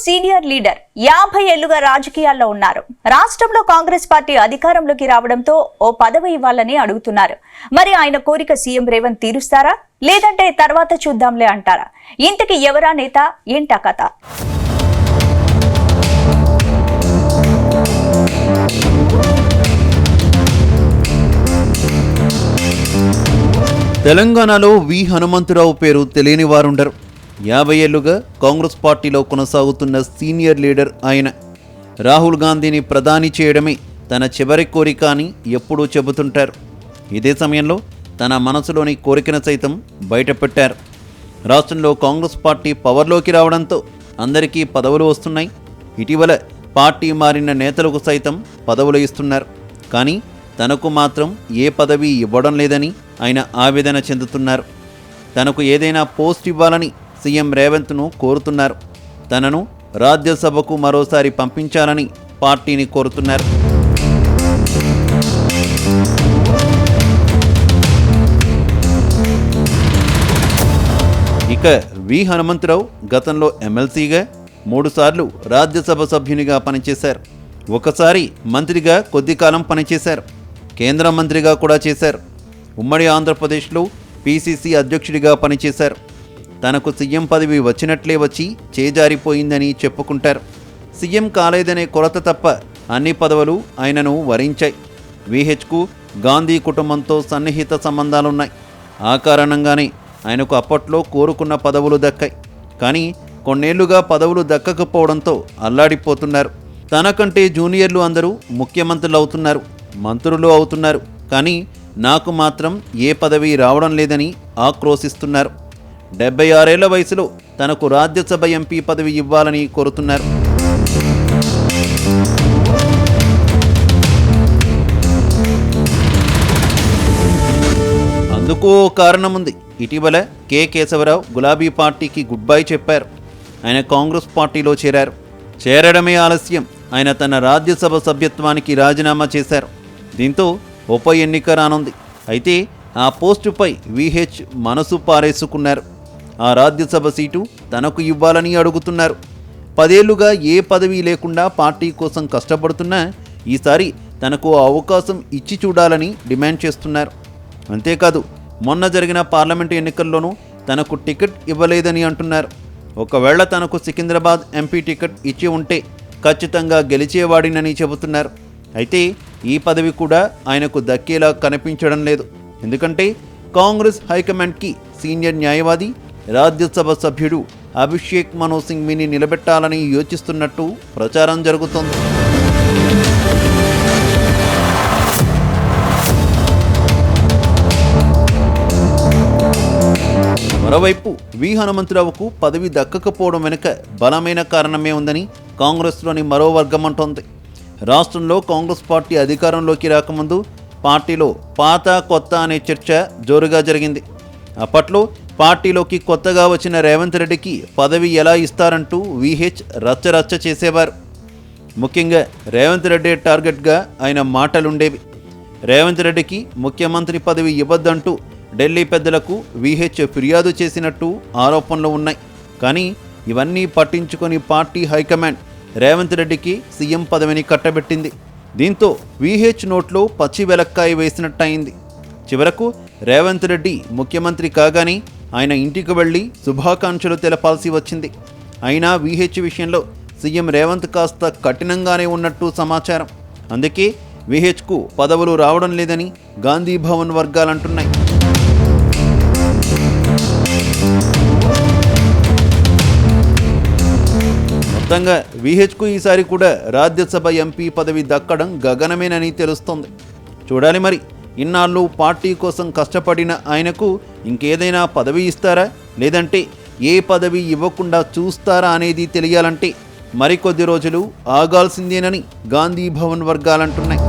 Senior leader 50 ఏళ్లుగా రాజకీయాల్లో ఉన్నారు. రాష్ట్రంలో కాంగ్రెస్ పార్టీ అధికారంలోకి రావడంతో ఓ పదవి ఇవ్వాలని అడుగుతున్నారు. మరి ఆయన కోరిక సీఎం రేవంత్ తీరుస్తారా, లేదంటే తర్వాత చూద్దాంలే అంటారా? ఇంతకీ ఎవరా నేత, ఏంటా కథ? తెలంగాణలో వి హనుమంతరావు పేరు తెలియని వారుండరు. 50 ఏళ్లుగా కాంగ్రెస్ పార్టీలో కొనసాగుతున్న సీనియర్ లీడర్ ఆయన. రాహుల్ గాంధీని ప్రధాని చేయడమే తన చివరి కోరిక అని ఎప్పుడూ చెబుతుంటారు. ఇదే సమయంలో తన మనసులోని కోరికను సైతం బయటపెట్టారు. రాష్ట్రంలో కాంగ్రెస్ పార్టీ పవర్లోకి రావడంతో అందరికీ పదవులు వస్తున్నాయి. ఇటీవల పార్టీ మారిన నేతలకు సైతం పదవులు ఇస్తున్నారు. కానీ తనకు మాత్రం ఏ పదవి ఇవ్వడం లేదని ఆయన ఆవేదన చెందుతున్నారు. తనకు ఏదైనా పోస్ట్ ఇవ్వాలని సీఎం రేవంత్ను కోరుతున్నారు. తనను రాజ్యసభకు మరోసారి పంపించాలని పార్టీని కోరుతున్నారు. ఇక వి హనుమంతరావు గతంలో ఎమ్మెల్సీగా 3 సార్లు రాజ్యసభ సభ్యునిగా పనిచేశారు. ఒకసారి మంత్రిగా కొద్ది కాలం పనిచేశారు. కేంద్ర మంత్రిగా కూడా చేశారు. ఉమ్మడి ఆంధ్రప్రదేశ్లో పీసీసీ అధ్యక్షుడిగా పనిచేశారు. తనకు సీఎం పదవి వచ్చినట్లే వచ్చి చేజారిపోయిందని చెప్పుకుంటారు. సీఎం కాలేదనే కొరత తప్ప అన్ని పదవులు ఆయనను వరించాయి. వీహెచ్కు గాంధీ కుటుంబంతో సన్నిహిత సంబంధాలున్నాయి. ఆ కారణంగానే ఆయనకు అప్పట్లో కోరుకున్న పదవులు దక్కాయి. కానీ కొన్నేళ్లుగా పదవులు దక్కకపోవడంతో అల్లాడిపోతున్నారు. తనకంటే జూనియర్లు అందరూ ముఖ్యమంత్రులు అవుతున్నారు, మంత్రులు అవుతున్నారు. కానీ నాకు మాత్రం ఏ పదవి రావడం లేదని ఆక్రోశిస్తున్నారు. 76 ఏళ్ల వయసులో తనకు రాజ్యసభ ఎంపీ పదవి ఇవ్వాలని కోరుతున్నారు. అందుకు ఓ కారణం ఉంది. ఇటీవల కె కేశవరావు గులాబీ పార్టీకి గుడ్ బై చెప్పారు. ఆయన కాంగ్రెస్ పార్టీలో చేరారు. చేరడమే ఆలస్యం, ఆయన తన రాజ్యసభ సభ్యత్వానికి రాజీనామా చేశారు. దీంతో ఉప ఎన్నిక రానుంది. అయితే ఆ పోస్టుపై వీహెచ్ మనసు పారేసుకున్నారు. ఆ రాజ్యసభ సీటు తనకు ఇవ్వాలని అడుగుతున్నారు. 10 ఏళ్లుగా ఏ పదవి లేకుండా పార్టీ కోసం కష్టపడుతున్నా ఈసారి తనకు అవకాశం ఇచ్చి చూడాలని డిమాండ్ చేస్తున్నారు. అంతేకాదు, మొన్న జరిగిన పార్లమెంటు ఎన్నికల్లోనూ తనకు టికెట్ ఇవ్వలేదని అంటున్నారు. ఒకవేళ తనకు సికింద్రాబాద్ ఎంపీ టికెట్ ఇచ్చి ఉంటే ఖచ్చితంగా గెలిచేవాడినని చెబుతున్నారు. అయితే ఈ పదవి కూడా ఆయనకు దక్కేలా కనిపించడం లేదు. ఎందుకంటే కాంగ్రెస్ హైకమాండ్కి సీనియర్ న్యాయవాది, రాజ్యసభ సభ్యుడు అభిషేక్ మను సింఘ్వీని నిలబెట్టాలని యోచిస్తున్నట్టు ప్రచారం జరుగుతోంది. మరోవైపు వి హనుమంతరావుకు పదవి దక్కకపోవడం వెనుక బలమైన కారణమే ఉందని కాంగ్రెస్లోని మరో వర్గం అంటోంది. రాష్ట్రంలో కాంగ్రెస్ పార్టీ అధికారంలోకి రాకముందు పార్టీలో పాత కొత్త అనే చర్చ జోరుగా జరిగింది. అప్పట్లో పార్టీలోకి కొత్తగా వచ్చిన రేవంత్ రెడ్డికి పదవి ఎలా ఇస్తారంటూ వీహెచ్ రచ్చరచ్చ చేసేవారు. ముఖ్యంగా రేవంత్ రెడ్డి టార్గెట్గా ఆయన మాటలుండేవి. రేవంత్ రెడ్డికి ముఖ్యమంత్రి పదవి ఇవ్వద్దంటూ ఢిల్లీ పెద్దలకు వీహెచ్ ఫిర్యాదు చేసినట్టు ఆరోపణలు ఉన్నాయి. కానీ ఇవన్నీ పట్టించుకొని పార్టీ హైకమాండ్ రేవంత్ రెడ్డికి సీఎం పదవిని కట్టబెట్టింది. దీంతో వీహెచ్ నోట్లో పచ్చి వెలక్కాయ వేసినట్టయింది. చివరకు రేవంత్ రెడ్డి ముఖ్యమంత్రి కాగానే ఆయన ఇంటికి వెళ్లి శుభాకాంక్షలు తెలపాల్సి వచ్చింది. అయినా వీహెచ్ విషయంలో సీఎం రేవంత్ కాస్త కఠినంగానే ఉన్నట్టు సమాచారం. అందుకే వీహెచ్కు పదవులు రావడం లేదని గాంధీ భవన్ వర్గాలంటున్నాయి. మొత్తంగా వీహెచ్కు ఈసారి కూడా రాజ్యసభ ఎంపీ పదవి దక్కడం గగనమేనని తెలుస్తోంది. చూడాలి మరి, ఇన్నాళ్ళు పార్టీ కోసం కష్టపడిన ఆయనకు ఇంకేదైనా పదవి ఇస్తారా, లేదంటే ఏ పదవి ఇవ్వకుండా చూస్తారా అనేది తెలియాలంటే మరికొద్ది రోజులు ఆగాల్సిందేనని గాంధీ భవన్ వర్గాలంటున్నాయి.